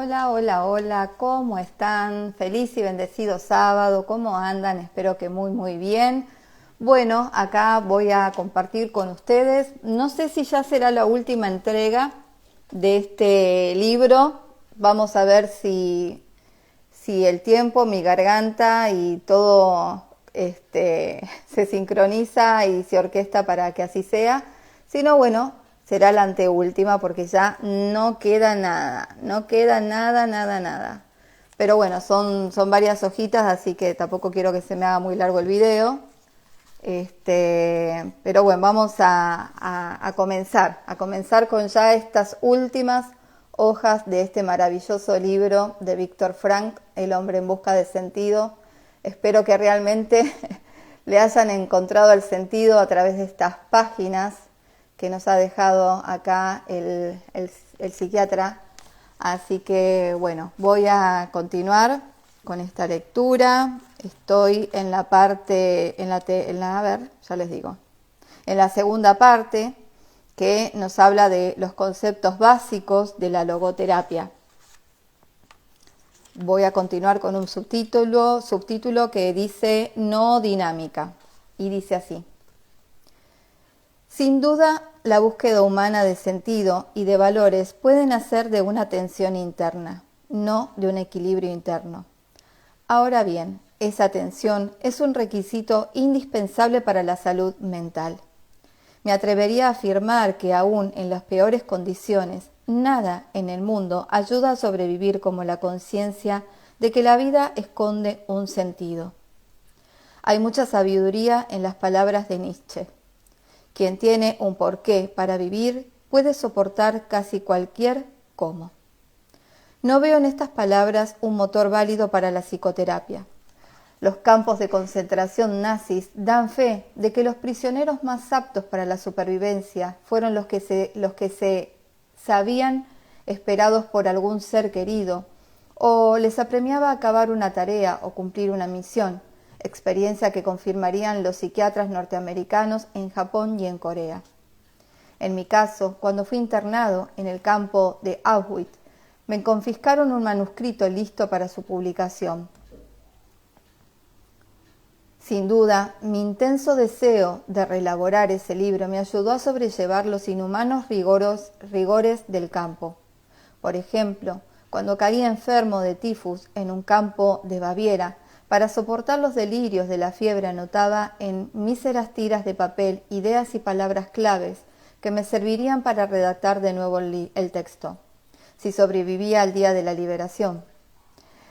Hola, hola, hola, ¿cómo están? Feliz y bendecido sábado, ¿cómo andan? Espero que muy bien. Bueno, acá voy a compartir con ustedes, no sé si ya será la última entrega de este libro, vamos a ver si el tiempo, mi garganta y todo se sincroniza y se orquesta para que así sea. Si no, bueno, será la anteúltima porque ya no queda nada, no queda nada. Pero bueno, son varias hojitas, así que tampoco quiero que se me haga muy largo el video. Pero bueno, vamos a comenzar con ya estas últimas hojas de este maravilloso libro de Víctor Frank, El hombre en busca de sentido. Espero que realmente le hayan encontrado el sentido a través de estas páginas que nos ha dejado acá el psiquiatra. Así que bueno, voy a continuar con esta lectura. Estoy en la parte, a ver, ya les digo, en la segunda parte que nos habla de los conceptos básicos de la logoterapia. Voy a continuar con un subtítulo que dice no dinámica y dice así. Sin duda, la búsqueda humana de sentido y de valores puede nacer de una tensión interna, no de un equilibrio interno. Ahora bien, esa tensión es un requisito indispensable para la salud mental. Me atrevería a afirmar que aún en las peores condiciones, nada en el mundo ayuda a sobrevivir como la conciencia de que la vida esconde un sentido. Hay mucha sabiduría en las palabras de Nietzsche. Quien tiene un porqué para vivir puede soportar casi cualquier cómo. No veo en estas palabras un motor válido para la psicoterapia. Los campos de concentración nazis dan fe de que los prisioneros más aptos para la supervivencia fueron los que se sabían esperados por algún ser querido, o les apremiaba acabar una tarea o cumplir una misión, experiencia que confirmarían los psiquiatras norteamericanos en Japón y en Corea. En mi caso, cuando fui internado en el campo de Auschwitz, me confiscaron un manuscrito listo para su publicación. Sin duda, mi intenso deseo de reelaborar ese libro me ayudó a sobrellevar los inhumanos rigores del campo. Por ejemplo, cuando caí enfermo de tifus en un campo de Baviera, para soportar los delirios de la fiebre anotaba en míseras tiras de papel ideas y palabras claves que me servirían para redactar de nuevo el texto, si sobrevivía al día de la liberación.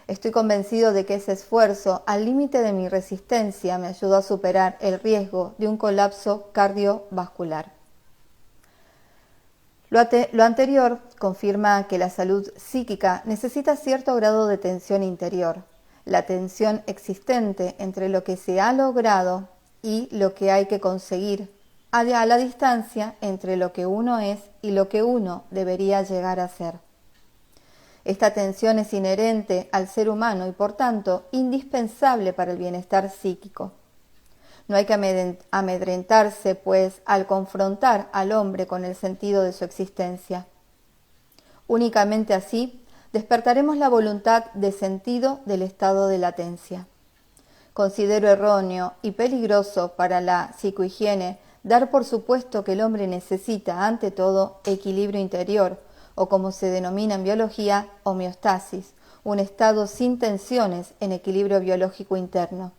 Estoy convencido de que ese esfuerzo, al límite de mi resistencia, me ayudó a superar el riesgo de un colapso cardiovascular. Lo anterior confirma que la salud psíquica necesita cierto grado de tensión interior, la tensión existente entre lo que se ha logrado y lo que hay que conseguir, a la distancia entre lo que uno es y lo que uno debería llegar a ser. Esta tensión es inherente al ser humano y, por tanto, indispensable para el bienestar psíquico. No hay que amedrentarse, pues, al confrontar al hombre con el sentido de su existencia. Únicamente así despertaremos la voluntad de sentido del estado de latencia. Considero erróneo y peligroso para la psicohigiene dar por supuesto que el hombre necesita, ante todo, equilibrio interior, o como se denomina en biología, homeostasis, un estado sin tensiones en equilibrio biológico interno.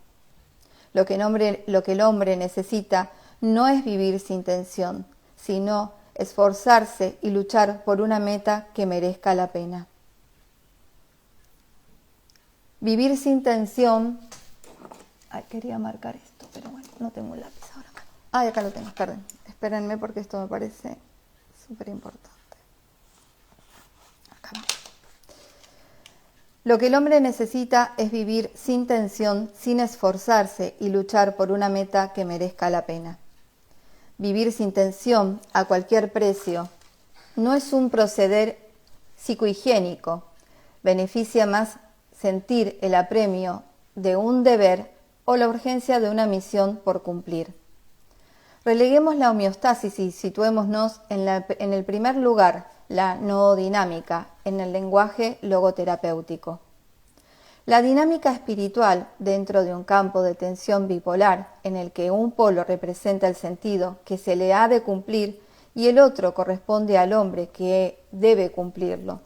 Lo que el hombre necesita no es vivir sin tensión, sino esforzarse y luchar por una meta que merezca la pena. Vivir sin tensión... quería marcar esto, pero bueno, no tengo un lápiz ahora. Acá lo tengo, perdón. Espérenme porque esto me parece súper importante. Lo que el hombre necesita es vivir sin tensión, sin esforzarse y luchar por una meta que merezca la pena. Vivir sin tensión a cualquier precio no es un proceder psicohigiénico. Beneficia más sentir el apremio de un deber o la urgencia de una misión por cumplir. Releguemos la homeostasis y situémonos en el primer lugar la noodinámica en el lenguaje logoterapéutico. La dinámica espiritual dentro de un campo de tensión bipolar en el que un polo representa el sentido que se le ha de cumplir y el otro corresponde al hombre que debe cumplirlo.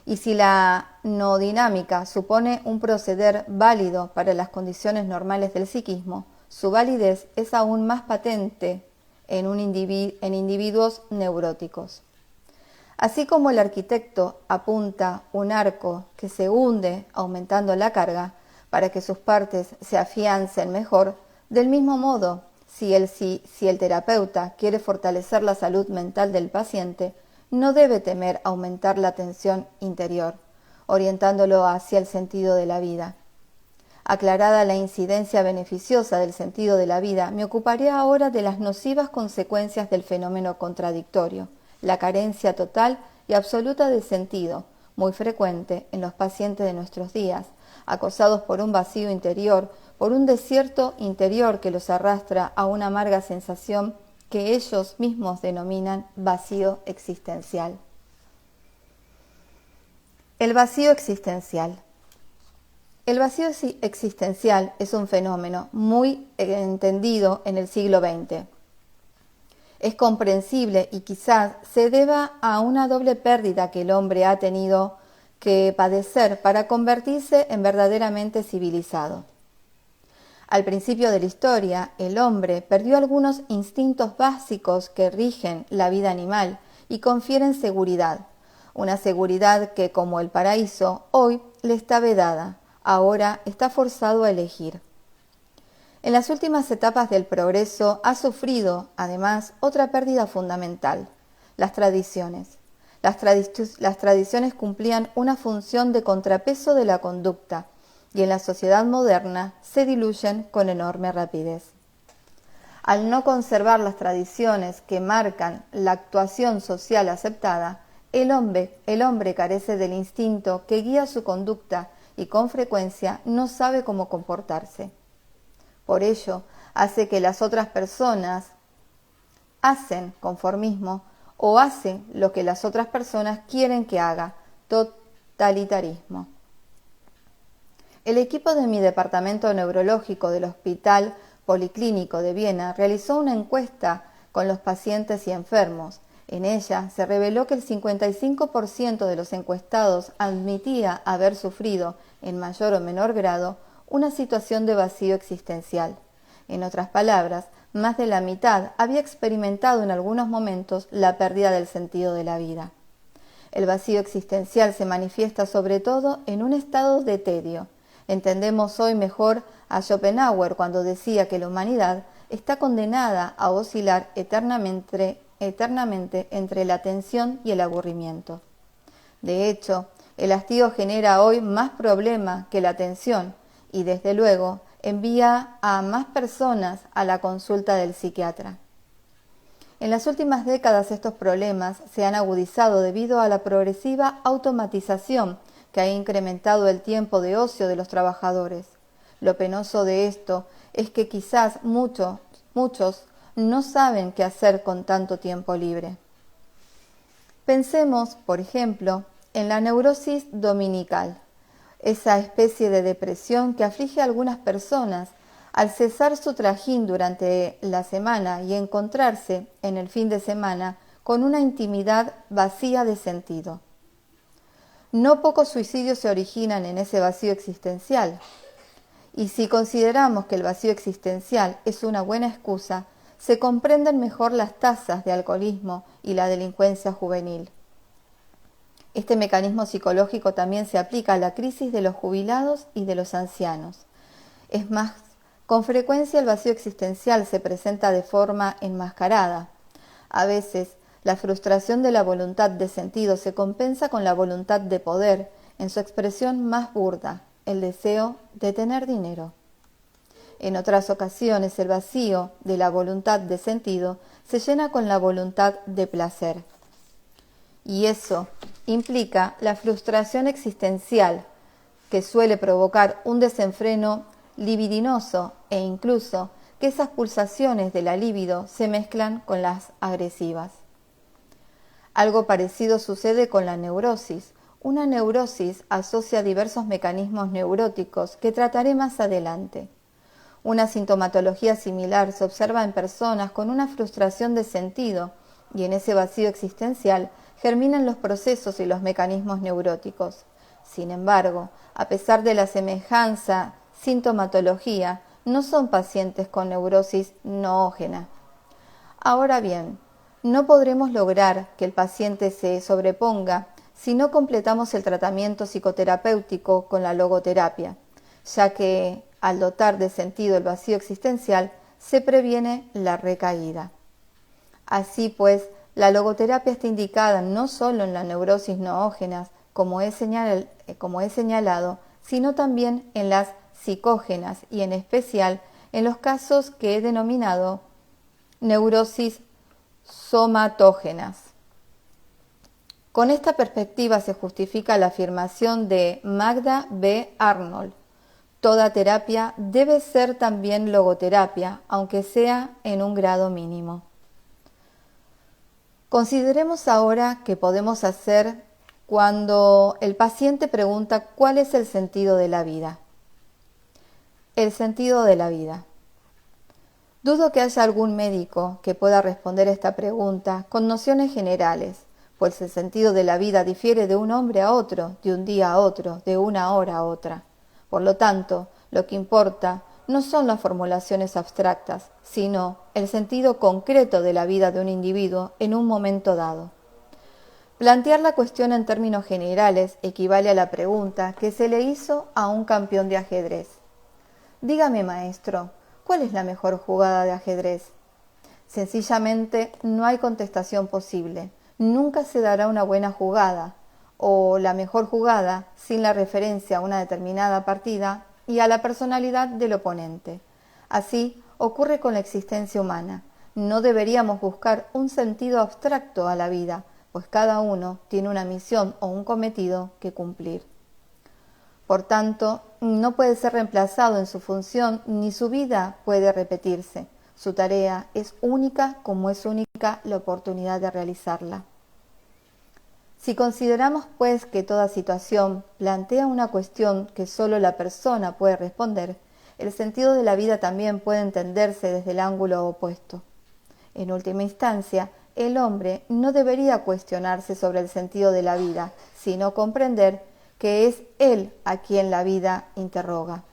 Y si la no dinámica supone un proceder válido para las condiciones normales del psiquismo, su validez es aún más patente en individuos neuróticos. Así como el arquitecto apunta un arco que se hunde aumentando la carga para que sus partes se afiancen mejor, del mismo modo, si el terapeuta quiere fortalecer la salud mental del paciente, no debe temer aumentar la tensión interior, orientándolo hacia el sentido de la vida. Aclarada la incidencia beneficiosa del sentido de la vida, me ocuparé ahora de las nocivas consecuencias del fenómeno contradictorio, la carencia total y absoluta de sentido, muy frecuente en los pacientes de nuestros días, acosados por un vacío interior, por un desierto interior que los arrastra a una amarga sensación que ellos mismos denominan vacío existencial. El vacío existencial. El vacío existencial es un fenómeno muy entendido en el siglo XX. Es comprensible y quizás se deba a una doble pérdida que el hombre ha tenido que padecer para convertirse en verdaderamente civilizado. Al principio de la historia, el hombre perdió algunos instintos básicos que rigen la vida animal y confieren seguridad, una seguridad que, como el paraíso, hoy le está vedada, ahora está forzado a elegir. En las últimas etapas del progreso ha sufrido, además, otra pérdida fundamental, las tradiciones. Las tradiciones cumplían una función de contrapeso de la conducta y en la sociedad moderna se diluyen con enorme rapidez. Al no conservar las tradiciones que marcan la actuación social aceptada, el hombre carece del instinto que guía su conducta y con frecuencia no sabe cómo comportarse. Por ello, hace que las otras personas hacen conformismo o hacen lo que las otras personas quieren que haga, totalitarismo. El equipo de mi departamento neurológico del Hospital Policlínico de Viena realizó una encuesta con los pacientes y enfermos. En ella se reveló que el 55% de los encuestados admitía haber sufrido, en mayor o menor grado, una situación de vacío existencial. En otras palabras, más de la mitad había experimentado en algunos momentos la pérdida del sentido de la vida. El vacío existencial se manifiesta sobre todo en un estado de tedio. Entendemos hoy mejor a Schopenhauer cuando decía que la humanidad está condenada a oscilar eternamente entre la tensión y el aburrimiento. De hecho, el hastío genera hoy más problema que la tensión y, desde luego, envía a más personas a la consulta del psiquiatra. En las últimas décadas estos problemas se han agudizado debido a la progresiva automatización que ha incrementado el tiempo de ocio de los trabajadores. Lo penoso de esto es que quizás muchos no saben qué hacer con tanto tiempo libre. Pensemos, por ejemplo, en la neurosis dominical, esa especie de depresión que aflige a algunas personas al cesar su trajín durante la semana y encontrarse en el fin de semana con una intimidad vacía de sentido. No pocos suicidios se originan en ese vacío existencial. Y si consideramos que el vacío existencial es una buena excusa, se comprenden mejor las tasas de alcoholismo y la delincuencia juvenil. Este mecanismo psicológico también se aplica a la crisis de los jubilados y de los ancianos. Es más, con frecuencia el vacío existencial se presenta de forma enmascarada. A veces, la frustración de la voluntad de sentido se compensa con la voluntad de poder, en su expresión más burda, el deseo de tener dinero. En otras ocasiones, el vacío de la voluntad de sentido se llena con la voluntad de placer. Y eso implica la frustración existencial, que suele provocar un desenfreno libidinoso e incluso que esas pulsaciones de la libido se mezclan con las agresivas. Algo parecido sucede con la neurosis. Una neurosis asocia diversos mecanismos neuróticos que trataré más adelante. Una sintomatología similar se observa en personas con una frustración de sentido, y en ese vacío existencial germinan los procesos y los mecanismos neuróticos. Sin embargo, a pesar de la semejanza sintomatología, no son pacientes con neurosis noógena. Ahora bien, no podremos lograr que el paciente se sobreponga si no completamos el tratamiento psicoterapéutico con la logoterapia, ya que al dotar de sentido el vacío existencial se previene la recaída. Así pues, la logoterapia está indicada no solo en las neurosis noógenas, como he señalado, sino también en las psicógenas y en especial en los casos que he denominado neurosis somatógenas. Con esta perspectiva se justifica la afirmación de Magda B. Arnold: toda terapia debe ser también logoterapia, aunque sea en un grado mínimo. Consideremos ahora qué podemos hacer cuando el paciente pregunta cuál es el sentido de la vida. El sentido de la vida. Dudo que haya algún médico que pueda responder esta pregunta con nociones generales, pues el sentido de la vida difiere de un hombre a otro, de un día a otro, de una hora a otra. Por lo tanto, lo que importa no son las formulaciones abstractas, sino el sentido concreto de la vida de un individuo en un momento dado. Plantear la cuestión en términos generales equivale a la pregunta que se le hizo a un campeón de ajedrez. Dígame, maestro, ¿cuál es la mejor jugada de ajedrez? Sencillamente no hay contestación posible. Nunca se dará una buena jugada o la mejor jugada sin la referencia a una determinada partida y a la personalidad del oponente. Así ocurre con la existencia humana. No deberíamos buscar un sentido abstracto a la vida, pues cada uno tiene una misión o un cometido que cumplir. Por tanto, no puede ser reemplazado en su función ni su vida puede repetirse. Su tarea es única como es única la oportunidad de realizarla. Si consideramos, pues, que toda situación plantea una cuestión que solo la persona puede responder, el sentido de la vida también puede entenderse desde el ángulo opuesto. En última instancia, el hombre no debería cuestionarse sobre el sentido de la vida, sino comprender que es él a quien la vida interroga.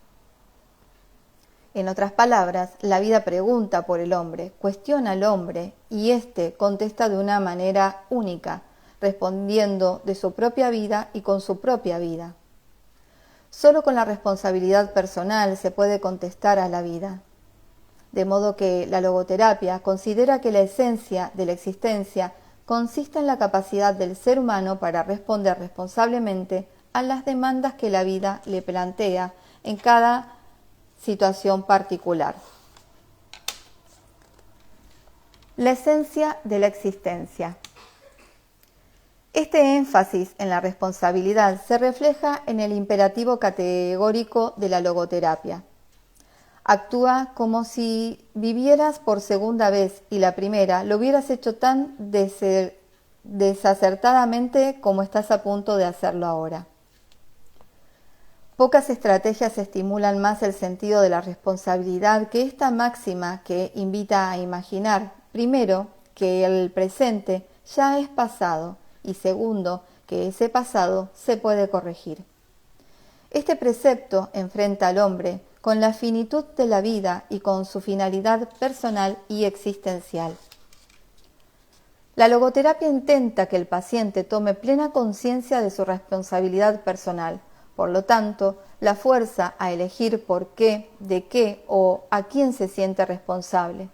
En otras palabras, la vida pregunta por el hombre, cuestiona al hombre y éste contesta de una manera única, respondiendo de su propia vida y con su propia vida. Solo con la responsabilidad personal se puede contestar a la vida. De modo que la logoterapia considera que la esencia de la existencia consiste en la capacidad del ser humano para responder responsablemente a las demandas que la vida le plantea en cada situación particular. La esencia de la existencia. Este énfasis en la responsabilidad se refleja en el imperativo categórico de la logoterapia. Actúa como si vivieras por segunda vez y la primera lo hubieras hecho tan desacertadamente como estás a punto de hacerlo ahora. Pocas estrategias estimulan más el sentido de la responsabilidad que esta máxima que invita a imaginar, primero, que el presente ya es pasado y segundo, que ese pasado se puede corregir. Este precepto enfrenta al hombre con la finitud de la vida y con su finalidad personal y existencial. La logoterapia intenta que el paciente tome plena conciencia de su responsabilidad personal. Por lo tanto, la fuerza a elegir por qué, de qué o a quién se siente responsable.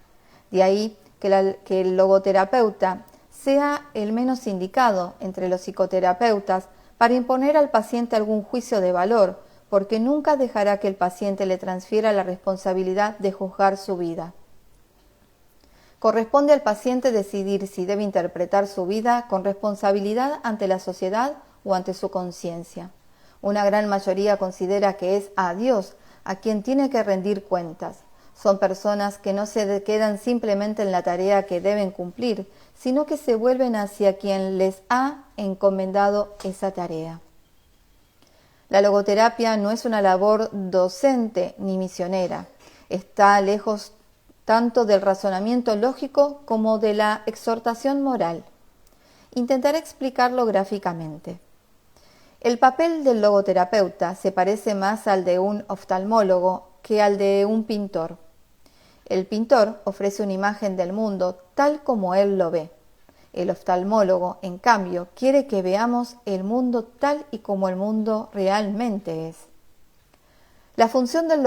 De ahí que el logoterapeuta sea el menos indicado entre los psicoterapeutas para imponer al paciente algún juicio de valor, porque nunca dejará que el paciente le transfiera la responsabilidad de juzgar su vida. Corresponde al paciente decidir si debe interpretar su vida con responsabilidad ante la sociedad o ante su conciencia. Una gran mayoría considera que es a Dios a quien tiene que rendir cuentas. Son personas que no se quedan simplemente en la tarea que deben cumplir, sino que se vuelven hacia quien les ha encomendado esa tarea. La logoterapia no es una labor docente ni misionera. Está lejos tanto del razonamiento lógico como de la exhortación moral. Intentaré explicarlo gráficamente. El papel del logoterapeuta se parece más al de un oftalmólogo que al de un pintor. El pintor ofrece una imagen del mundo tal como él lo ve. El oftalmólogo, en cambio, quiere que veamos el mundo tal y como el mundo realmente es. La función del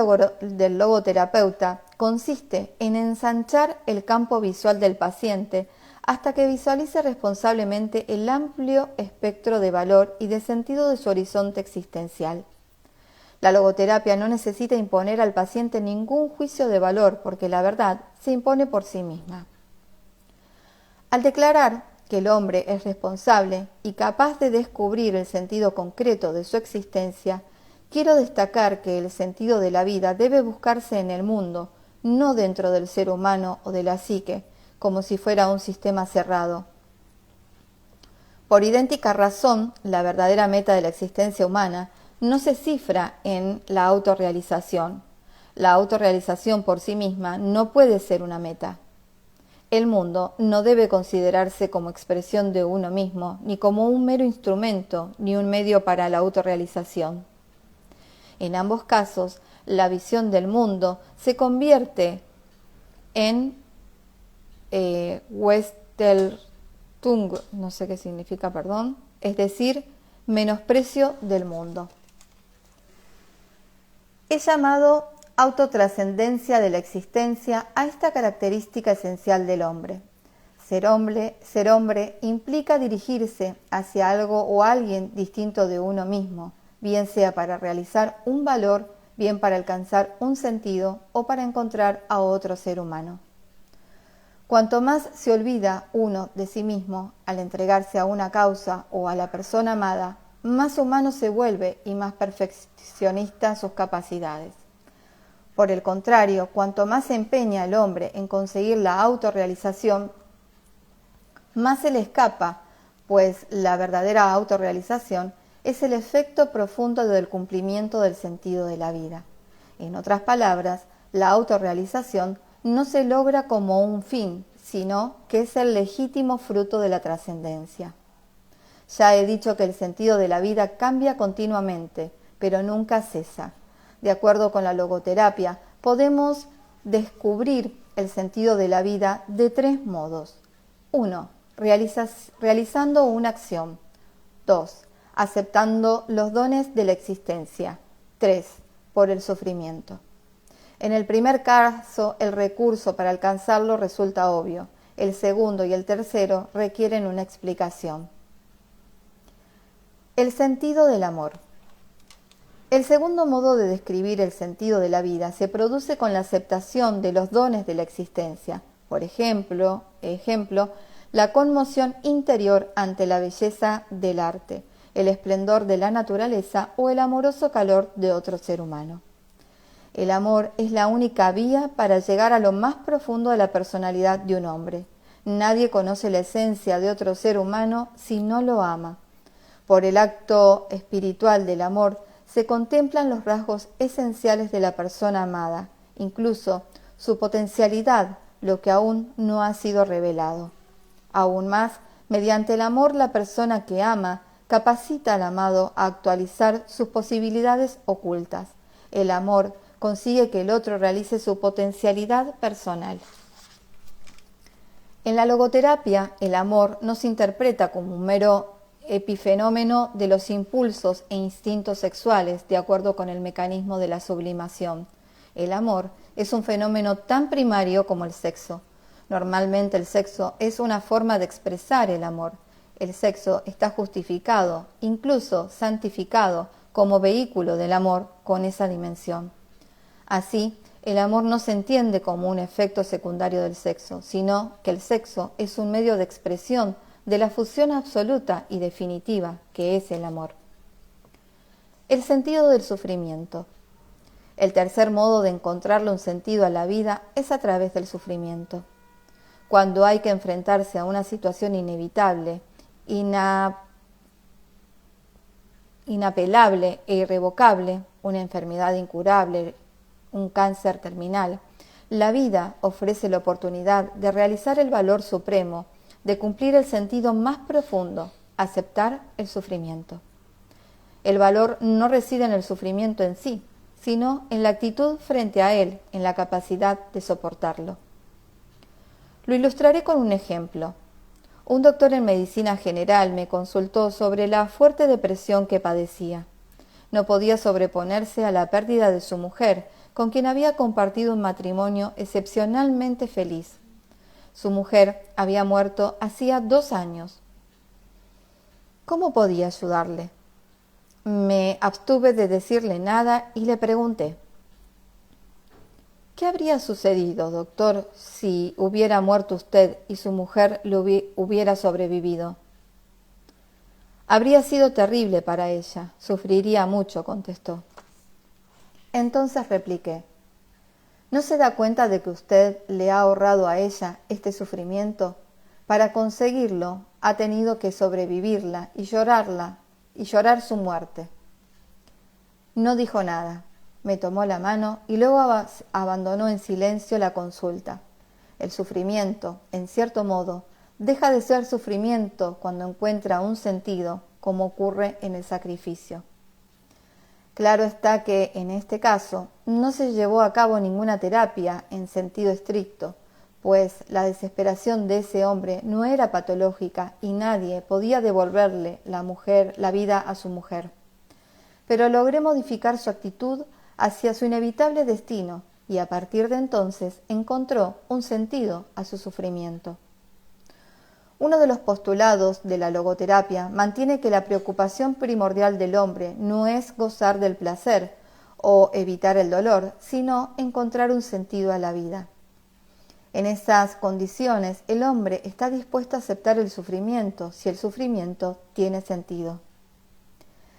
logoterapeuta consiste en ensanchar el campo visual del paciente hasta que visualice responsablemente el amplio espectro de valor y de sentido de su horizonte existencial. La logoterapia no necesita imponer al paciente ningún juicio de valor porque la verdad se impone por sí misma. Al declarar que el hombre es responsable y capaz de descubrir el sentido concreto de su existencia, quiero destacar que el sentido de la vida debe buscarse en el mundo, no dentro del ser humano o de la psique, como si fuera un sistema cerrado. Por idéntica razón, la verdadera meta de la existencia humana no se cifra en la autorrealización. La autorrealización por sí misma no puede ser una meta. El mundo no debe considerarse como expresión de uno mismo, ni como un mero instrumento, ni un medio para la autorrealización. En ambos casos, la visión del mundo se convierte en Westeltung, no sé qué significa, perdón, es decir, menosprecio del mundo. Es llamado autotrascendencia de la existencia a esta característica esencial del hombre. Ser hombre implica dirigirse hacia algo o alguien distinto de uno mismo, bien sea para realizar un valor, bien para alcanzar un sentido o para encontrar a otro ser humano. Cuanto más se olvida uno de sí mismo al entregarse a una causa o a la persona amada, más humano se vuelve y más perfeccionista sus capacidades. Por el contrario, cuanto más se empeña el hombre en conseguir la autorrealización, más se le escapa, pues la verdadera autorrealización es el efecto profundo del cumplimiento del sentido de la vida. En otras palabras, la autorrealización no se logra como un fin, sino que es el legítimo fruto de la trascendencia. Ya he dicho que el sentido de la vida cambia continuamente, pero nunca cesa. De acuerdo con la logoterapia, podemos descubrir el sentido de la vida de tres modos. 1. Realizando una acción. 2. Aceptando los dones de la existencia. 3. Por el sufrimiento. En el primer caso, el recurso para alcanzarlo resulta obvio. El segundo y el tercero requieren una explicación. El sentido del amor. El segundo modo de describir el sentido de la vida se produce con la aceptación de los dones de la existencia. Por ejemplo, la conmoción interior ante la belleza del arte, el esplendor de la naturaleza o el amoroso calor de otro ser humano. El amor es la única vía para llegar a lo más profundo de la personalidad de un hombre. Nadie conoce la esencia de otro ser humano si no lo ama. Por el acto espiritual del amor se contemplan los rasgos esenciales de la persona amada, incluso su potencialidad, lo que aún no ha sido revelado. Aún más, mediante el amor la persona que ama capacita al amado a actualizar sus posibilidades ocultas. El amor consigue que el otro realice su potencialidad personal. En la logoterapia, el amor no se interpreta como un mero epifenómeno de los impulsos e instintos sexuales, de acuerdo con el mecanismo de la sublimación. El amor es un fenómeno tan primario como el sexo. Normalmente el sexo es una forma de expresar el amor. El sexo está justificado, incluso santificado, como vehículo del amor con esa dimensión. Así, el amor no se entiende como un efecto secundario del sexo, sino que el sexo es un medio de expresión de la fusión absoluta y definitiva que es el amor. El sentido del sufrimiento. El tercer modo de encontrarle un sentido a la vida es a través del sufrimiento. Cuando hay que enfrentarse a una situación inevitable, inapelable e irrevocable, una enfermedad incurable, un cáncer terminal, la vida ofrece la oportunidad de realizar el valor supremo, de cumplir el sentido más profundo, aceptar el sufrimiento. El valor no reside en el sufrimiento en sí, sino en la actitud frente a él, en la capacidad de soportarlo. Lo ilustraré con un ejemplo. Un doctor en medicina general me consultó sobre la fuerte depresión que padecía. No podía sobreponerse a la pérdida de su mujer, con quien había compartido un matrimonio excepcionalmente feliz. Su mujer había muerto hacía 2 años. ¿Cómo podía ayudarle? Me abstuve de decirle nada y le pregunté: ¿qué habría sucedido, doctor, si hubiera muerto usted y su mujer hubiera sobrevivido? Habría sido terrible para ella, sufriría mucho, contestó. Entonces repliqué: ¿no se da cuenta de que usted le ha ahorrado a ella este sufrimiento? Para conseguirlo ha tenido que sobrevivirla y llorar su muerte. No dijo nada. Me tomó la mano y luego abandonó en silencio la consulta. El sufrimiento, en cierto modo, deja de ser sufrimiento cuando encuentra un sentido, como ocurre en el sacrificio. Claro está que, en este caso, no se llevó a cabo ninguna terapia en sentido estricto, pues la desesperación de ese hombre no era patológica y nadie podía devolverle la vida a su mujer. Pero logré modificar su actitud hacia su inevitable destino y a partir de entonces encontró un sentido a su sufrimiento. Uno de los postulados de la logoterapia mantiene que la preocupación primordial del hombre no es gozar del placer o evitar el dolor, sino encontrar un sentido a la vida. En esas condiciones, el hombre está dispuesto a aceptar el sufrimiento si el sufrimiento tiene sentido.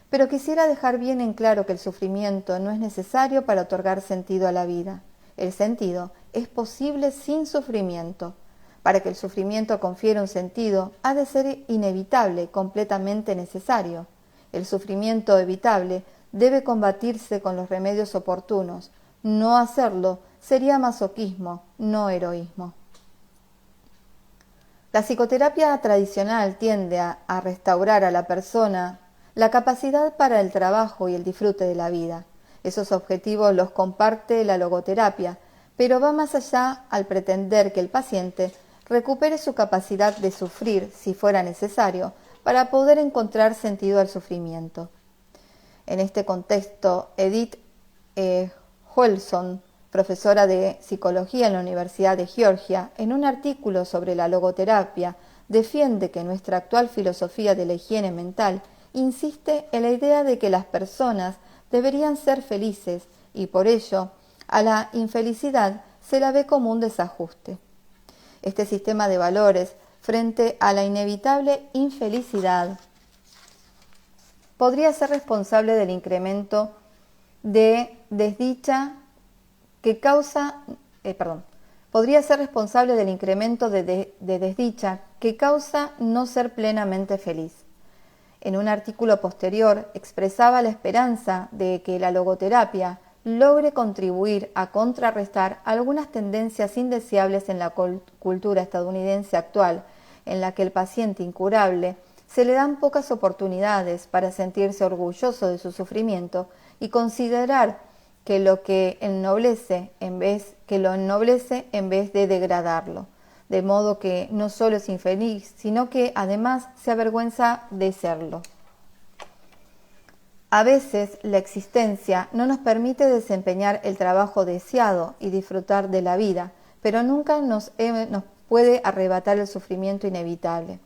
Pero quisiera dejar bien en claro que el sufrimiento no es necesario para otorgar sentido a la vida. El sentido es posible sin sufrimiento. Para que el sufrimiento confiera un sentido, ha de ser inevitable, completamente necesario. El sufrimiento evitable debe combatirse con los remedios oportunos. No hacerlo sería masoquismo, no heroísmo. La psicoterapia tradicional tiende a restaurar a la persona la capacidad para el trabajo y el disfrute de la vida. Esos objetivos los comparte la logoterapia, pero va más allá al pretender que el paciente recupere su capacidad de sufrir, si fuera necesario, para poder encontrar sentido al sufrimiento. En este contexto, Edith Holson, profesora de psicología en la Universidad de Georgia, en un artículo sobre la logoterapia, defiende que nuestra actual filosofía de la higiene mental insiste en la idea de que las personas deberían ser felices y por ello a la infelicidad se la ve como un desajuste. Este sistema de valores frente a la inevitable infelicidad podría ser responsable del incremento de desdicha que causa, desdicha que causa no ser plenamente feliz. En un artículo posterior expresaba la esperanza de que la logoterapia logre contribuir a contrarrestar algunas tendencias indeseables en la cultura estadounidense actual, en la que el paciente incurable se le dan pocas oportunidades para sentirse orgulloso de su sufrimiento y considerar que lo ennoblece en vez de degradarlo, de modo que no solo es infeliz, sino que además se avergüenza de serlo. A veces la existencia no nos permite desempeñar el trabajo deseado y disfrutar de la vida, pero nunca nos puede arrebatar el sufrimiento inevitable.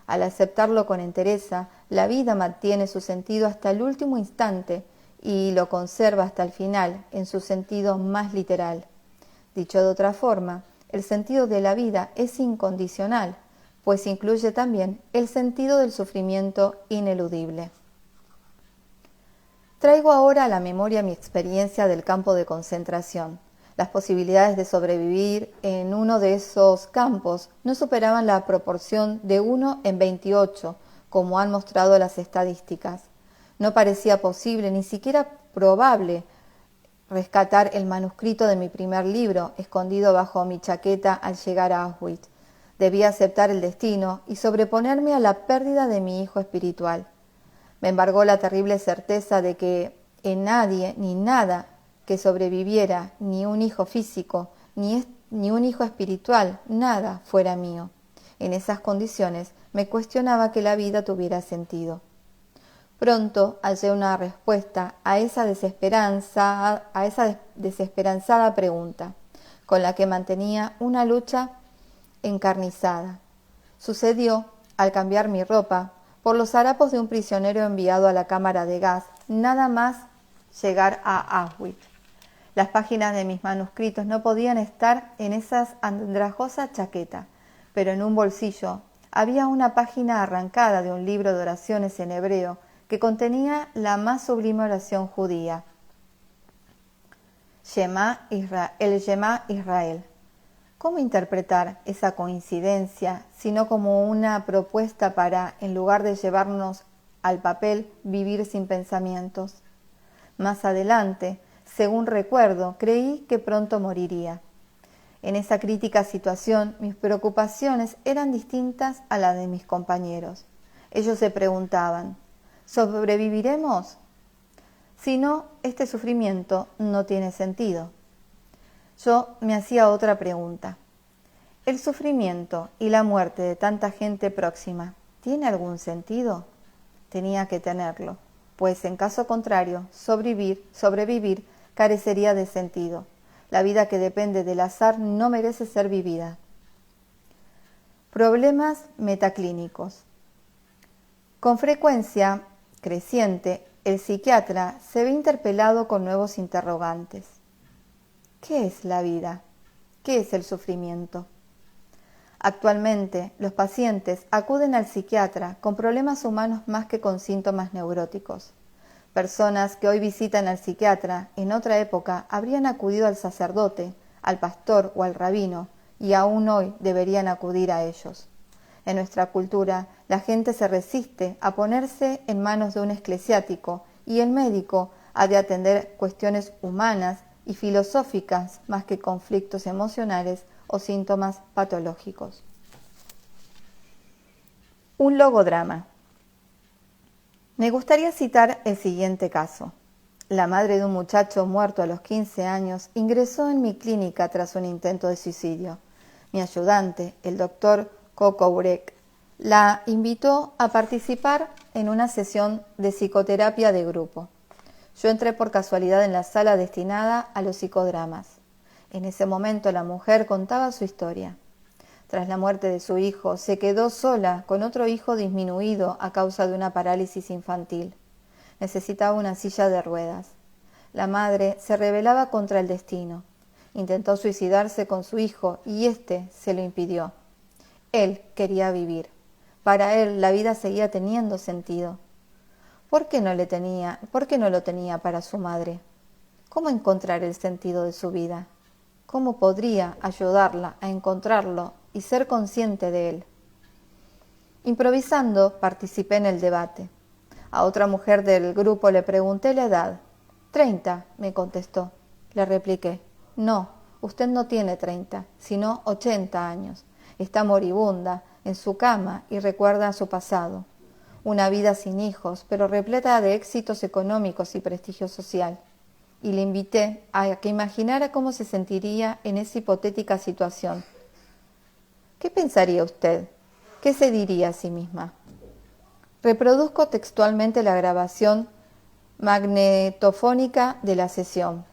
Al aceptarlo con entereza, la vida mantiene su sentido hasta el último instante y lo conserva hasta el final en su sentido más literal. Dicho de otra forma, el sentido de la vida es incondicional, pues incluye también el sentido del sufrimiento ineludible. Traigo ahora a la memoria mi experiencia del campo de concentración. Las posibilidades de sobrevivir en uno de esos campos no superaban la proporción de 1 en 28, como han mostrado las estadísticas. No parecía posible, ni siquiera probable, rescatar el manuscrito de mi primer libro, escondido bajo mi chaqueta al llegar a Auschwitz. Debía aceptar el destino y sobreponerme a la pérdida de mi hijo espiritual. Me embargó la terrible certeza de que en nadie ni nada que sobreviviera, ni un hijo físico, ni un hijo espiritual, nada fuera mío. En esas condiciones me cuestionaba que la vida tuviera sentido. Pronto hallé una respuesta a esa desesperanzada pregunta, con la que mantenía una lucha encarnizada. Sucedió, al cambiar mi ropa, por los harapos de un prisionero enviado a la cámara de gas, nada más llegar a Auschwitz. Las páginas de mis manuscritos no podían estar en esa andrajosa chaqueta, pero en un bolsillo había una página arrancada de un libro de oraciones en hebreo que contenía la más sublime oración judía, el Shema Israel. ¿Cómo interpretar esa coincidencia, sino como una propuesta para, en lugar de llevarnos al papel, vivir sin pensamientos? Más adelante, según recuerdo, creí que pronto moriría. En esa crítica situación, mis preocupaciones eran distintas a las de mis compañeros. Ellos se preguntaban, ¿sobreviviremos? Si no, este sufrimiento no tiene sentido. Yo me hacía otra pregunta. ¿El sufrimiento y la muerte de tanta gente próxima tiene algún sentido? Tenía que tenerlo, pues en caso contrario, sobrevivir carecería de sentido. La vida que depende del azar no merece ser vivida. Problemas metaclínicos. Con frecuencia creciente, el psiquiatra se ve interpelado con nuevos interrogantes. ¿Qué es la vida? ¿Qué es el sufrimiento? Actualmente, los pacientes acuden al psiquiatra con problemas humanos más que con síntomas neuróticos. Personas que hoy visitan al psiquiatra, en otra época habrían acudido al sacerdote, al pastor o al rabino, y aún hoy deberían acudir a ellos. En nuestra cultura, la gente se resiste a ponerse en manos de un eclesiástico y el médico ha de atender cuestiones humanas y filosóficas más que conflictos emocionales o síntomas patológicos. Un logodrama. Me gustaría citar el siguiente caso. La madre de un muchacho muerto a los 15 años ingresó en mi clínica tras un intento de suicidio. Mi ayudante, el doctor Kokourek, la invitó a participar en una sesión de psicoterapia de grupo. Yo entré por casualidad en la sala destinada a los psicodramas. En ese momento la mujer contaba su historia. Tras la muerte de su hijo, se quedó sola con otro hijo disminuido a causa de una parálisis infantil. Necesitaba una silla de ruedas. La madre se rebelaba contra el destino. Intentó suicidarse con su hijo y éste se lo impidió. Él quería vivir. Para él la vida seguía teniendo sentido. ¿Por qué no lo tenía para su madre? ¿Cómo encontrar el sentido de su vida? ¿Cómo podría ayudarla a encontrarlo y ser consciente de él? Improvisando, participé en el debate. A otra mujer del grupo le pregunté la edad. 30, me contestó. Le repliqué, no, usted no tiene 30, sino 80 años. Está moribunda, en su cama y recuerda su pasado. Una vida sin hijos, pero repleta de éxitos económicos y prestigio social. Y le invité a que imaginara cómo se sentiría en esa hipotética situación. ¿Qué pensaría usted? ¿Qué se diría a sí misma? Reproduzco textualmente la grabación magnetofónica de la sesión.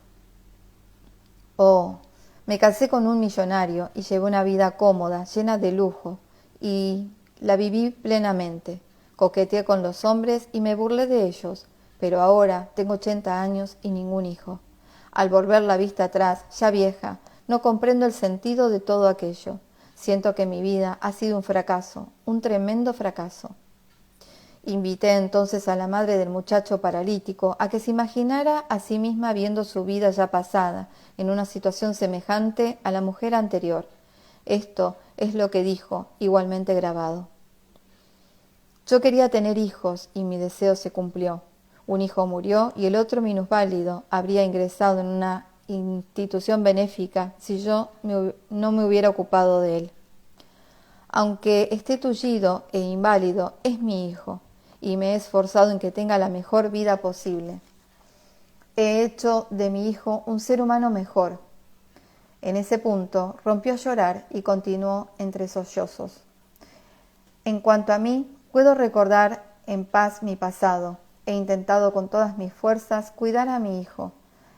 Oh, me casé con un millonario y llevé una vida cómoda, llena de lujo, y la viví plenamente. Coqueteé con los hombres y me burlé de ellos, pero ahora tengo 80 años y ningún hijo. Al volver la vista atrás, ya vieja, no comprendo el sentido de todo aquello. Siento que mi vida ha sido un fracaso, un tremendo fracaso. Invité entonces a la madre del muchacho paralítico a que se imaginara a sí misma viendo su vida ya pasada, en una situación semejante a la mujer anterior. Esto es lo que dijo, igualmente grabado. Yo quería tener hijos y mi deseo se cumplió. Un hijo murió y el otro minusválido habría ingresado en una institución benéfica si yo no me hubiera ocupado de él. Aunque esté tullido e inválido, es mi hijo y me he esforzado en que tenga la mejor vida posible. He hecho de mi hijo un ser humano mejor. En ese punto rompió a llorar y continuó entre sollozos. En cuanto a mí, puedo recordar en paz mi pasado. He intentado con todas mis fuerzas cuidar a mi hijo.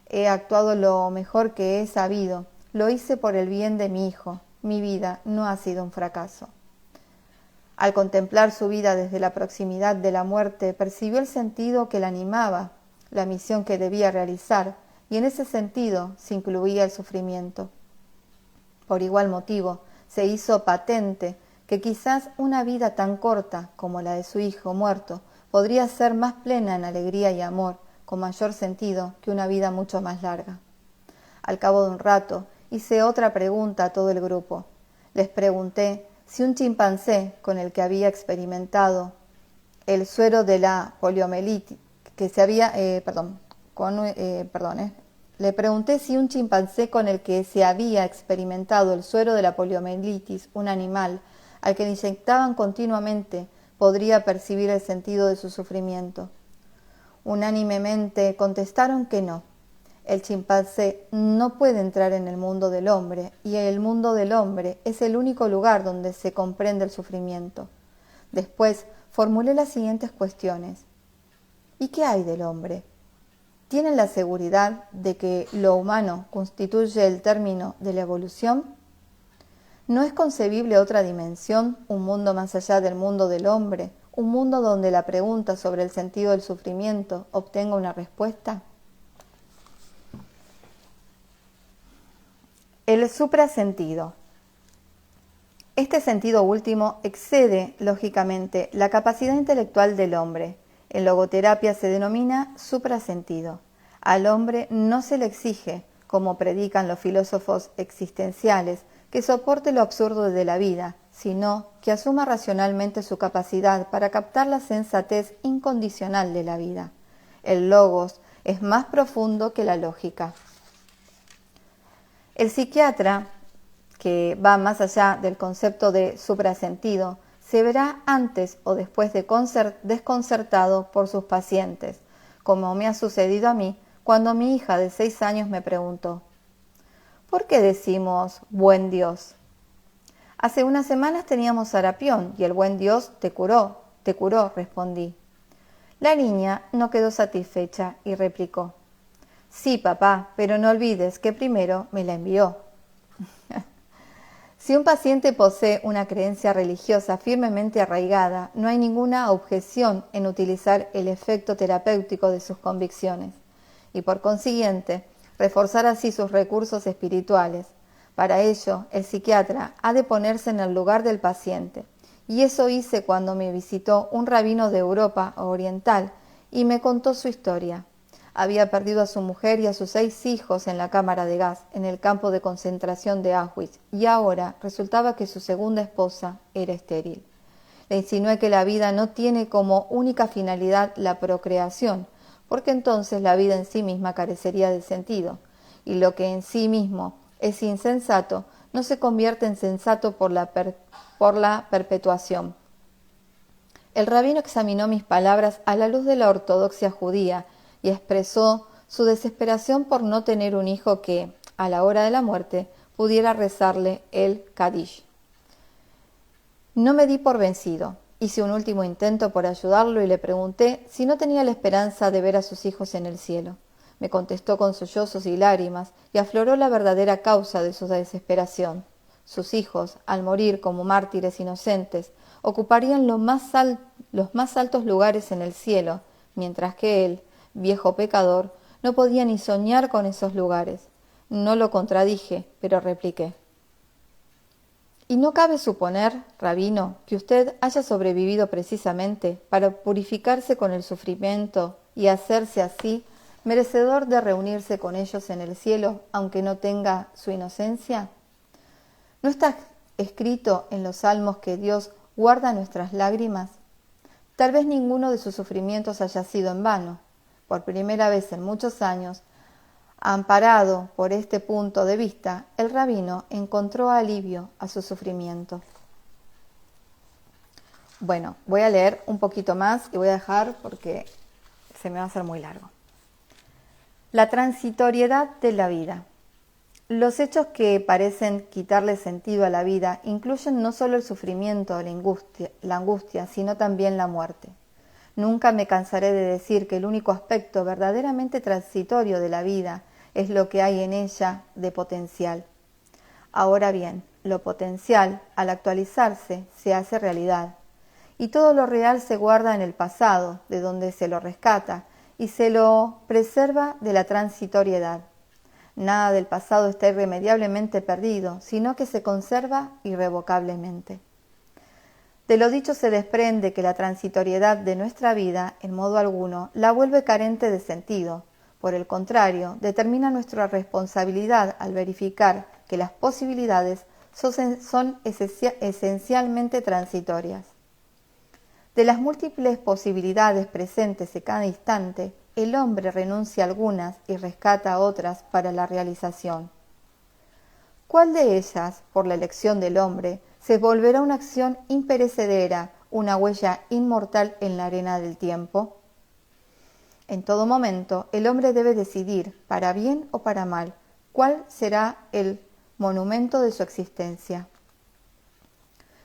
He actuado lo mejor que he sabido. Lo hice por el bien de mi hijo. Mi vida no ha sido un fracaso. Al contemplar su vida desde la proximidad de la muerte, percibió el sentido que la animaba, la misión que debía realizar, y en ese sentido se incluía el sufrimiento. Por igual motivo, se hizo patente que quizás una vida tan corta como la de su hijo muerto podría ser más plena en alegría y amor, con mayor sentido que una vida mucho más larga. Al cabo de un rato, hice otra pregunta a todo el grupo. Les pregunté si un chimpancé con el que había experimentado el suero de la poliomielitis, le pregunté si un chimpancé con el que se había experimentado el suero de la poliomielitis, un animal al que le inyectaban continuamente, podría percibir el sentido de su sufrimiento. Unánimemente contestaron que no. El chimpancé no puede entrar en el mundo del hombre, y el mundo del hombre es el único lugar donde se comprende el sufrimiento. Después formulé las siguientes cuestiones. ¿Y qué hay del hombre? ¿Tienen la seguridad de que lo humano constituye el término de la evolución? ¿No es concebible otra dimensión, un mundo más allá del mundo del hombre, un mundo donde la pregunta sobre el sentido del sufrimiento obtenga una respuesta? El suprasentido. Este sentido último excede, lógicamente, la capacidad intelectual del hombre. En logoterapia se denomina suprasentido. Al hombre no se le exige, como predican los filósofos existenciales, que soporte lo absurdo de la vida, sino que asuma racionalmente su capacidad para captar la sensatez incondicional de la vida. El logos es más profundo que la lógica. El psiquiatra, que va más allá del concepto de suprasentido, se verá antes o después desconcertado por sus pacientes, como me ha sucedido a mí cuando mi hija de 6 años me preguntó: ¿por qué decimos buen Dios? Hace unas semanas teníamos sarampión y el buen Dios te curó, respondí. La niña no quedó satisfecha y replicó: sí, papá, pero no olvides que primero me la envió. Si un paciente posee una creencia religiosa firmemente arraigada, no hay ninguna objeción en utilizar el efecto terapéutico de sus convicciones y, por consiguiente, reforzar así sus recursos espirituales. Para ello, el psiquiatra ha de ponerse en el lugar del paciente, y eso hice cuando me visitó un rabino de Europa oriental y me contó su historia. Había perdido a su mujer y a sus 6 hijos en la cámara de gas, en el campo de concentración de Auschwitz, y ahora resultaba que su segunda esposa era estéril. Le insinué que la vida no tiene como única finalidad la procreación, porque entonces la vida en sí misma carecería de sentido, y lo que en sí mismo es insensato no se convierte en sensato por la perpetuación. El rabino examinó mis palabras a la luz de la ortodoxia judía y expresó su desesperación por no tener un hijo que, a la hora de la muerte, pudiera rezarle el Kadish. No me di por vencido. Hice un último intento por ayudarlo y le pregunté si no tenía la esperanza de ver a sus hijos en el cielo. Me contestó con sollozos y lágrimas y afloró la verdadera causa de su desesperación. Sus hijos, al morir como mártires inocentes, ocuparían los más altos lugares en el cielo, mientras que él, viejo pecador, no podía ni soñar con esos lugares. No lo contradije, pero repliqué: Y no cabe suponer, rabino, que usted haya sobrevivido precisamente para purificarse con el sufrimiento y hacerse así merecedor de reunirse con ellos en el cielo, aunque no tenga su inocencia. ¿No está escrito en los salmos que Dios guarda nuestras lágrimas? Tal vez ninguno de sus sufrimientos haya sido en vano. Por primera vez en muchos años, amparado por este punto de vista, el rabino encontró alivio a su sufrimiento. Bueno, voy a leer un poquito más y voy a dejar porque se me va a hacer muy largo. La transitoriedad de la vida. Los hechos que parecen quitarle sentido a la vida incluyen no solo el sufrimiento o la angustia, sino también la muerte. Nunca me cansaré de decir que el único aspecto verdaderamente transitorio de la vida es lo que hay en ella de potencial. Ahora bien, lo potencial, al actualizarse, se hace realidad, y todo lo real se guarda en el pasado, de donde se lo rescata, y se lo preserva de la transitoriedad. Nada del pasado está irremediablemente perdido, sino que se conserva irrevocablemente. De lo dicho se desprende que la transitoriedad de nuestra vida, en modo alguno, la vuelve carente de sentido. Por el contrario, determina nuestra responsabilidad al verificar que las posibilidades son esencialmente transitorias. De las múltiples posibilidades presentes en cada instante, el hombre renuncia a algunas y rescata a otras para la realización. ¿Cuál de ellas, por la elección del hombre, se volverá una acción imperecedera, una huella inmortal en la arena del tiempo? En todo momento, el hombre debe decidir, para bien o para mal, cuál será el monumento de su existencia.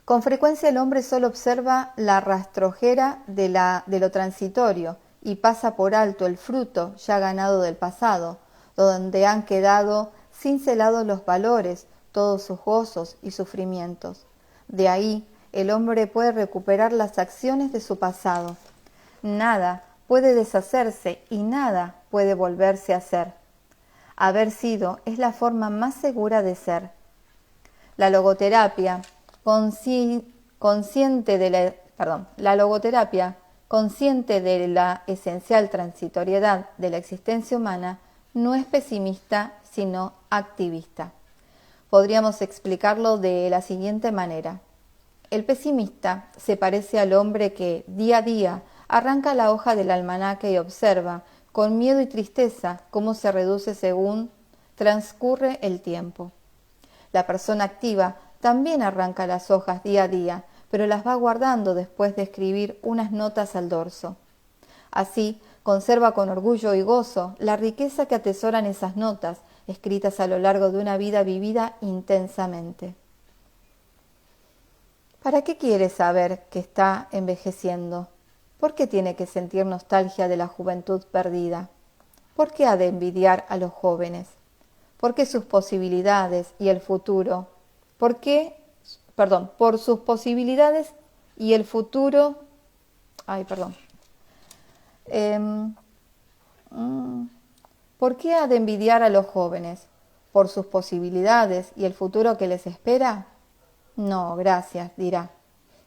Con frecuencia el hombre solo observa la rastrojera de lo transitorio y pasa por alto el fruto ya ganado del pasado, donde han quedado cincelados los valores, todos sus gozos y sufrimientos. De ahí, el hombre puede recuperar las acciones de su pasado. Nada puede deshacerse y nada puede volverse a ser. Haber sido es la forma más segura de ser. La logoterapia, consciente de la esencial transitoriedad de la existencia humana, no es pesimista, sino activista. Podríamos explicarlo de la siguiente manera. El pesimista se parece al hombre que, día a día, arranca la hoja del almanaque y observa, con miedo y tristeza, cómo se reduce según transcurre el tiempo. La persona activa también arranca las hojas día a día, pero las va guardando después de escribir unas notas al dorso. Así, conserva con orgullo y gozo la riqueza que atesoran esas notas, escritas a lo largo de una vida vivida intensamente. ¿Para qué quiere saber que está envejeciendo? ¿Por qué tiene que sentir nostalgia de la juventud perdida? ¿Por qué ha de envidiar a los jóvenes? ¿Por qué sus posibilidades y el futuro? Por sus posibilidades y el futuro. ¿Por qué ha de envidiar a los jóvenes? ¿Por sus posibilidades y el futuro que les espera? No, gracias, dirá.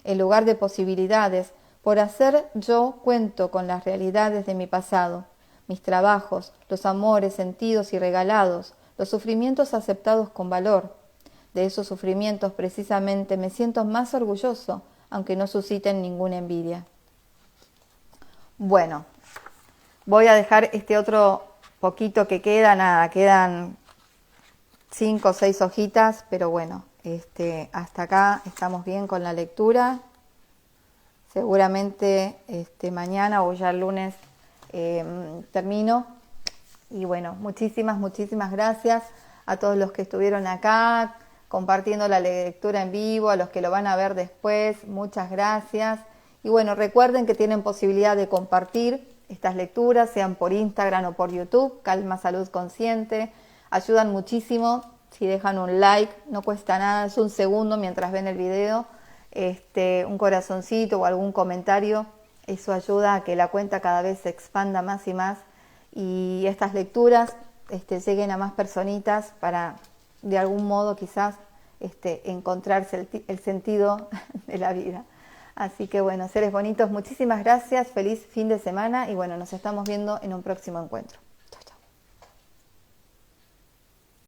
En lugar de posibilidades, por hacer yo cuento con las realidades de mi pasado, mis trabajos, los amores sentidos y regalados, los sufrimientos aceptados con valor. De esos sufrimientos precisamente me siento más orgulloso, aunque no susciten ninguna envidia. Bueno, voy a dejar este otro poquito que queda, quedan 5 o 6 hojitas, pero bueno, hasta acá estamos bien con la lectura. Seguramente mañana o ya el lunes termino. Y bueno, muchísimas gracias a todos los que estuvieron acá compartiendo la lectura en vivo, a los que lo van a ver después, muchas gracias. Y bueno, recuerden que tienen posibilidad de compartir estas lecturas, sean por Instagram o por YouTube, Calma Salud Consciente. Ayudan muchísimo si dejan un like, no cuesta nada, es un segundo mientras ven el video, un corazoncito o algún comentario, eso ayuda a que la cuenta cada vez se expanda más y más y estas lecturas lleguen a más personitas para de algún modo quizás encontrarse el sentido de la vida. Así que bueno, seres bonitos, muchísimas gracias, feliz fin de semana y bueno, nos estamos viendo en un próximo encuentro.